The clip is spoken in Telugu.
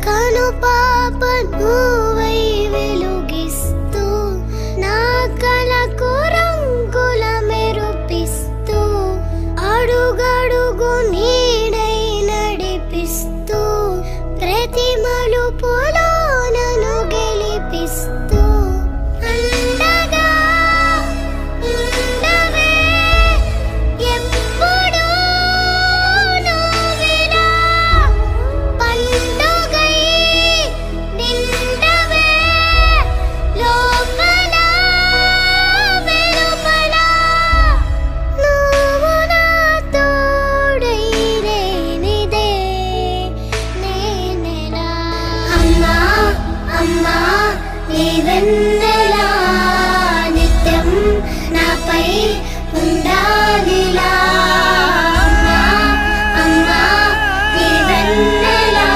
కను పాప నువ్వై వెలుగిస్తూ నా కలకు రంగుల మెరుపిస్తూ అడుగడుగు నీడై నడిపిస్తూ ప్రతి మలుపులో నన్ను గెలిపిస్తూ అండగా ఉండవే ఎప్పుడూ నువ్విలా పండుగై నిండవే లోపల వెలుపల నువ్వు నా తోడై లేనిదే నేనెలా అమ్మా అమ్మా నీ వెన్నెలా నిత్యం నాపై ఉండాలి